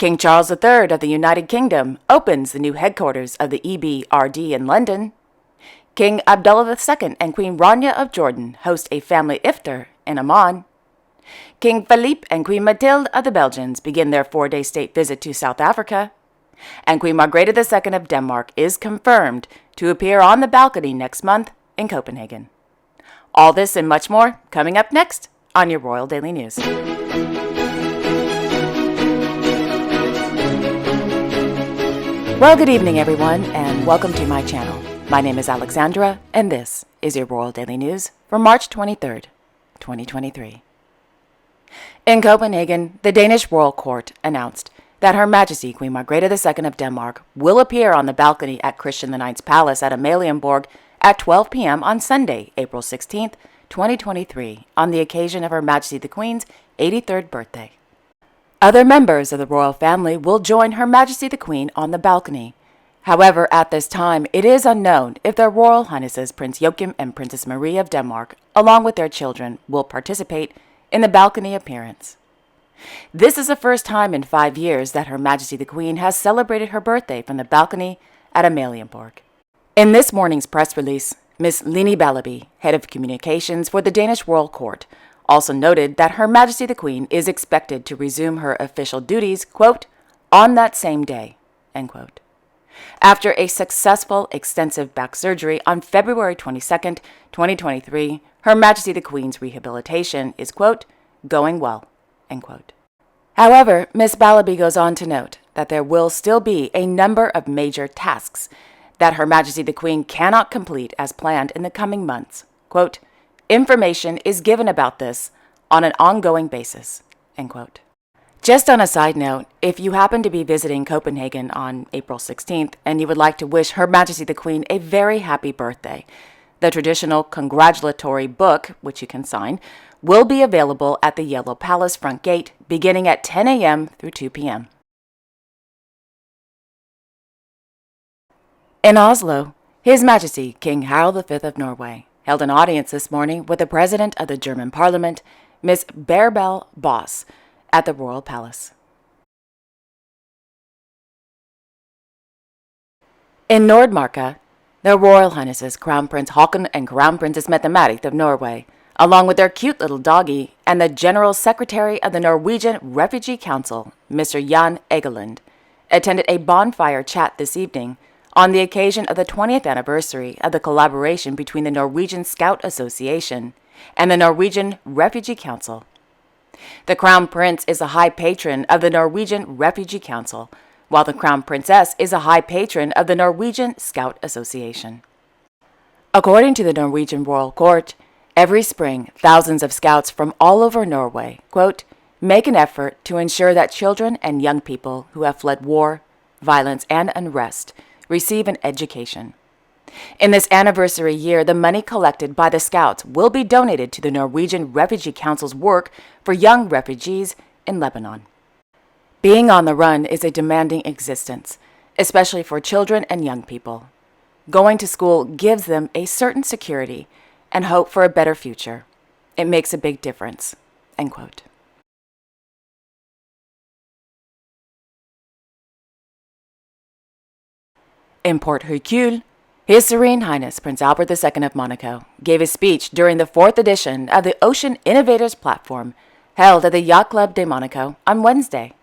King Charles III of the United Kingdom opens the new headquarters of the EBRD in London. King Abdullah II and Queen Rania of Jordan host a family iftar in Amman. King Philippe and Queen Mathilde of the Belgians begin their 4-day state visit to South Africa. And Queen Margrethe II of Denmark is confirmed to appear on the balcony next month in Copenhagen. All this and much more coming up next on your Royal Daily News. Well, good evening, everyone, and welcome to my channel. My name is Alexandra, and this is your Royal Daily News for March 23rd, 2023. In Copenhagen, the Danish Royal Court announced that Her Majesty Queen Margrethe II of Denmark will appear on the balcony at Christian IX's palace at Amalienborg at 12 p.m. on Sunday, April 16th, 2023, on the occasion of Her Majesty the Queen's 83rd birthday. Other members of the royal family will join Her Majesty the Queen on the balcony. However, at this time, it is unknown if their Royal Highnesses Prince Joachim and Princess Marie of Denmark, along with their children, will participate in the balcony appearance. This is the first time in 5 years that Her Majesty the Queen has celebrated her birthday from the balcony at Amalienborg. In this morning's press release, Ms. Line Ballaby, head of communications for the Danish Royal Court, also noted that Her Majesty the Queen is expected to resume her official duties, quote, on that same day, end quote. After a successful extensive back surgery on February 22nd, 2023, Her Majesty the Queen's rehabilitation is, quote, going well, end quote. However, Ms. Ballaby goes on to note that there will still be a number of major tasks that Her Majesty the Queen cannot complete as planned in the coming months. Quote, information is given about this on an ongoing basis, end quote. Just on a side note, if you happen to be visiting Copenhagen on April 16th and you would like to wish Her Majesty the Queen a very happy birthday, the traditional congratulatory book, which you can sign, will be available at the Yellow Palace front gate beginning at 10 a.m. through 2 p.m. In Oslo, His Majesty King Harald V of Norway held an audience this morning with the President of the German Parliament, Ms. Bärbel Boss, at the Royal Palace. In Nordmarka, their Royal Highnesses Crown Prince Haakon and Crown Princess Mette-Marit of Norway, along with their cute little doggy, and the General Secretary of the Norwegian Refugee Council, Mr. Jan Egeland, attended a bonfire chat this evening on the occasion of the 20th anniversary of the collaboration between the Norwegian Scout Association and the Norwegian Refugee Council. The Crown Prince is a high patron of the Norwegian Refugee Council, while the Crown Princess is a high patron of the Norwegian Scout Association. According to the Norwegian Royal Court, every spring, thousands of scouts from all over Norway, quote, make an effort to ensure that children and young people who have fled war, violence, and unrest receive an education. In this anniversary year, the money collected by the Scouts will be donated to the Norwegian Refugee Council's work for young refugees in Lebanon. Being on the run is a demanding existence, especially for children and young people. Going to school gives them a certain security and hope for a better future. It makes a big difference, end quote. In Port Hercule, His Serene Highness Prince Albert II of Monaco gave a speech during the 4th edition of the Ocean Innovators Platform held at the Yacht Club de Monaco on Wednesday.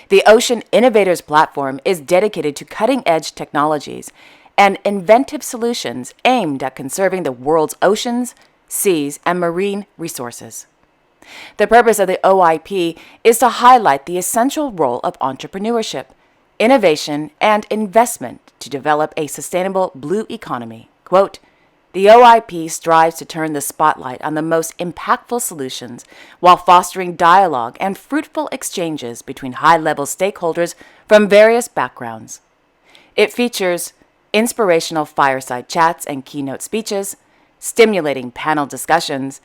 The Ocean Innovators Platform is dedicated to cutting-edge technologies and inventive solutions aimed at conserving the world's oceans, seas, and marine resources. The purpose of the OIP is to highlight the essential role of entrepreneurship, innovation, and investment to develop a sustainable blue economy. Quote, the OIP strives to turn the spotlight on the most impactful solutions while fostering dialogue and fruitful exchanges between high-level stakeholders from various backgrounds. It features inspirational fireside chats and keynote speeches, stimulating panel discussions,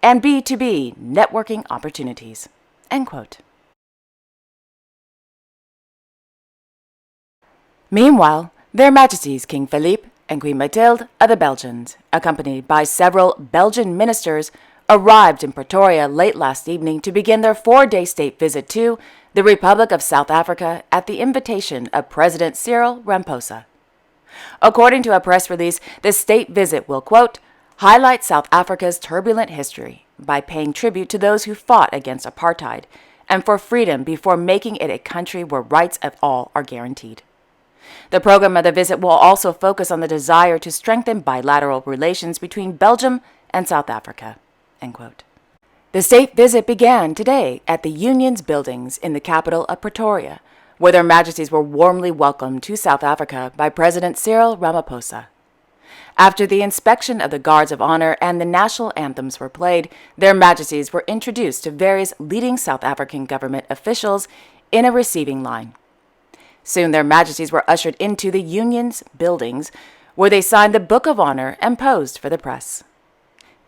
and B2B networking opportunities. End quote. Meanwhile, Their Majesties King Philippe and Queen Mathilde of the Belgians, accompanied by several Belgian ministers, arrived in Pretoria late last evening to begin their 4-day state visit to the Republic of South Africa at the invitation of President Cyril Ramaphosa. According to a press release, the state visit will, quote, highlight South Africa's turbulent history by paying tribute to those who fought against apartheid and for freedom before making it a country where rights of all are guaranteed. The program of the visit will also focus on the desire to strengthen bilateral relations between Belgium and South Africa, end quote. The state visit began today at the Union's buildings in the capital of Pretoria, where their majesties were warmly welcomed to South Africa by President Cyril Ramaphosa. After the inspection of the guards of honor and the national anthems were played, their majesties were introduced to various leading South African government officials in a receiving line. Soon their majesties were ushered into the Union's buildings, where they signed the Book of Honor and posed for the press.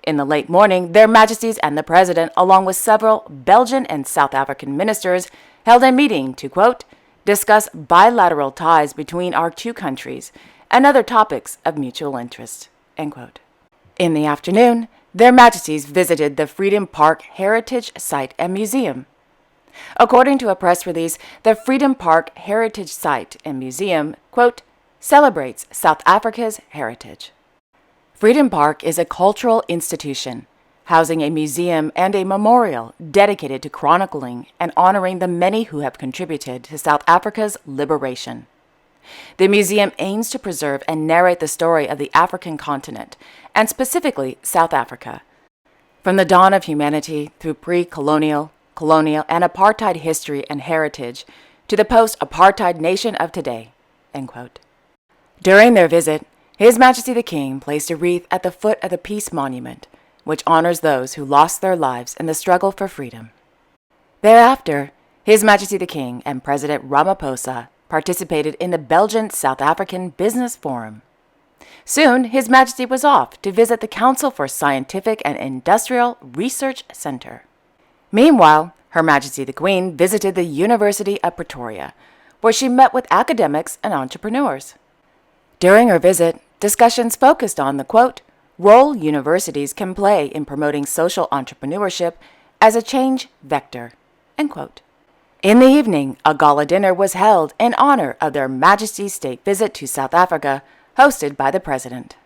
In the late morning, their majesties and the president, along with several Belgian and South African ministers, held a meeting to, quote, discuss bilateral ties between our two countries and other topics of mutual interest, end quote. In the afternoon, their majesties visited the Freedom Park Heritage Site and Museum. According to a press release, the Freedom Park Heritage Site and Museum, quote, celebrates South Africa's heritage. Freedom Park is a cultural institution, housing a museum and a memorial dedicated to chronicling and honoring the many who have contributed to South Africa's liberation. The museum aims to preserve and narrate the story of the African continent, and specifically South Africa, from the dawn of humanity through pre-colonial, colonial, and apartheid history and heritage to the post-apartheid nation of today, end quote. During their visit, His Majesty the King placed a wreath at the foot of the Peace Monument, which honors those who lost their lives in the struggle for freedom. Thereafter, His Majesty the King and President Ramaphosa participated in the Belgian-South African Business Forum. Soon, His Majesty was off to visit the Council for Scientific and Industrial Research Center. Meanwhile, Her Majesty the Queen visited the University of Pretoria, where she met with academics and entrepreneurs. During her visit, discussions focused on the, quote, role universities can play in promoting social entrepreneurship as a change vector, end quote. In the evening, a gala dinner was held in honor of Their Majesty's state visit to South Africa, hosted by the President.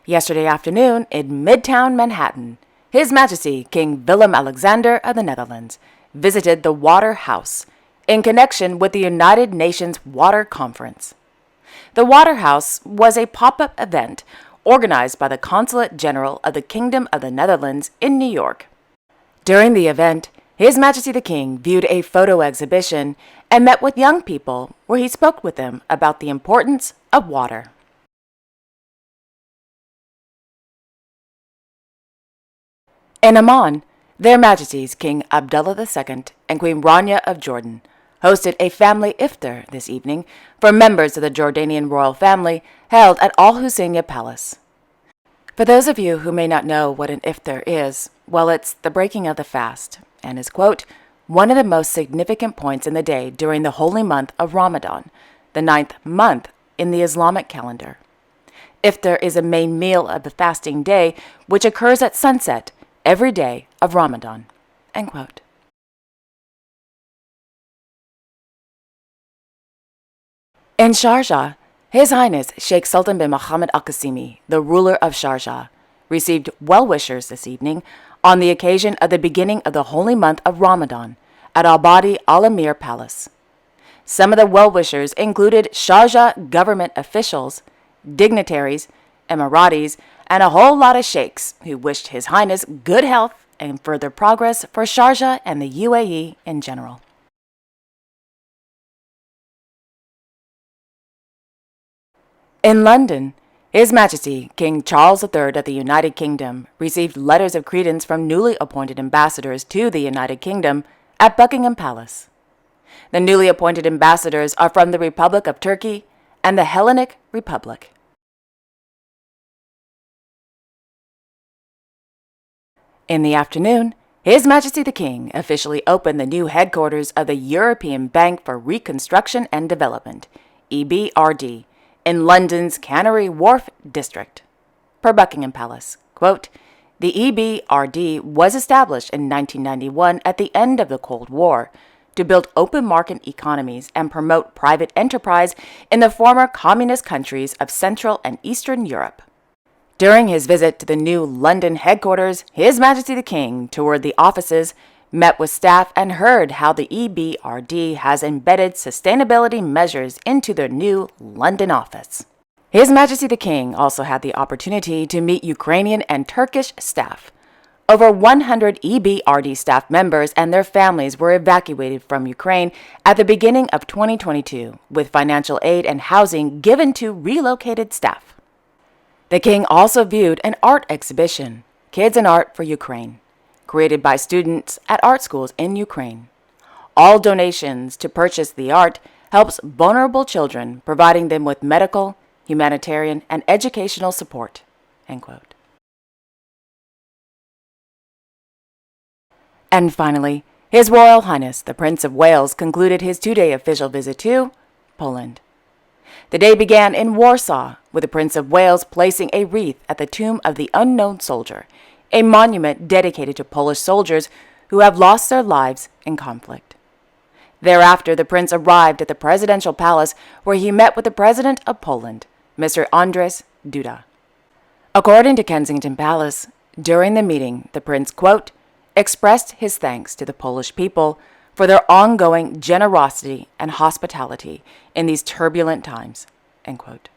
Yesterday afternoon, in Midtown Manhattan, His Majesty King Willem-Alexander of the Netherlands visited the Water House in connection with the United Nations Water Conference. The Water House was a pop-up event organized by the Consulate General of the Kingdom of the Netherlands in New York. During the event, His Majesty the King viewed a photo exhibition and met with young people where he spoke with them about the importance of water. In Amman, Their Majesties King Abdullah II and Queen Rania of Jordan hosted a family iftar this evening for members of the Jordanian royal family held at Al Husseiniya Palace. For those of you who may not know what an iftar is, well, it's the breaking of the fast and is, quote, one of the most significant points in the day during the holy month of Ramadan, the 9th month in the Islamic calendar. Iftar is a main meal of the fasting day, which occurs at sunset every day of Ramadan, end quote. In Sharjah, His Highness Sheikh Sultan bin Mohammed Al Qasimi, the ruler of Sharjah, received well-wishers this evening on the occasion of the beginning of the holy month of Ramadan at Al-Badi Al-Amir Palace. Some of the well-wishers included Sharjah government officials, dignitaries, Emiratis, and a whole lot of sheikhs who wished His Highness good health and further progress for Sharjah and the UAE in general. In London, His Majesty King Charles III of the United Kingdom received letters of credence from newly appointed ambassadors to the United Kingdom at Buckingham Palace. The newly appointed ambassadors are from the Republic of Turkey and the Hellenic Republic. In the afternoon, His Majesty the King officially opened the new headquarters of the European Bank for Reconstruction and Development, EBRD, in London's Canary Wharf district. Per Buckingham Palace, quote, The EBRD was established in 1991 at the end of the Cold War to build open market economies and promote private enterprise in the former communist countries of Central and Eastern Europe. During his visit to the new London headquarters, His Majesty the King toured the offices, met with staff, and heard how the EBRD has embedded sustainability measures into their new London office. His Majesty the King also had the opportunity to meet Ukrainian and Turkish staff. Over 100 EBRD staff members and their families were evacuated from Ukraine at the beginning of 2022, with financial aid and housing given to relocated staff. The King also viewed an art exhibition, Kids and Art for Ukraine, created by students at art schools in Ukraine. All donations to purchase the art helps vulnerable children, providing them with medical, humanitarian, and educational support." End quote. And finally, His Royal Highness the Prince of Wales concluded his 2-day official visit to Poland. The day began in Warsaw, with the Prince of Wales placing a wreath at the Tomb of the Unknown Soldier, a monument dedicated to Polish soldiers who have lost their lives in conflict. Thereafter, the Prince arrived at the Presidential Palace, where he met with the President of Poland, Mr. Andrzej Duda. According to Kensington Palace, during the meeting, the Prince, quote, expressed his thanks to the Polish people for their ongoing generosity and hospitality in these turbulent times, end quote.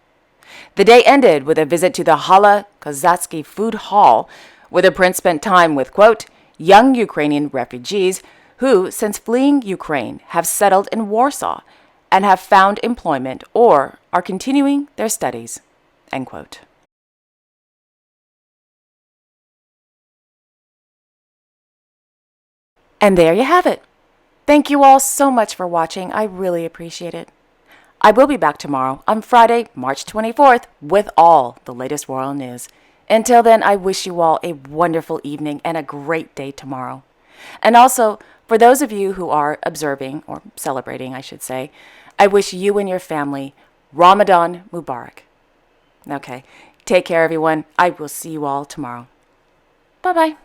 The day ended with a visit to the Hala Kozacki Food Hall, where the Prince spent time with, quote, young Ukrainian refugees who, since fleeing Ukraine, have settled in Warsaw and have found employment or are continuing their studies, end quote. And there you have it. Thank you all so much for watching. I really appreciate it. I will be back tomorrow on Friday, March 24th, with all the latest royal news. Until then, I wish you all a wonderful evening and a great day tomorrow. And also, for those of you who are observing, or celebrating, I should say, I wish you and your family Ramadan Mubarak. Okay, take care, everyone. I will see you all tomorrow. Bye-bye.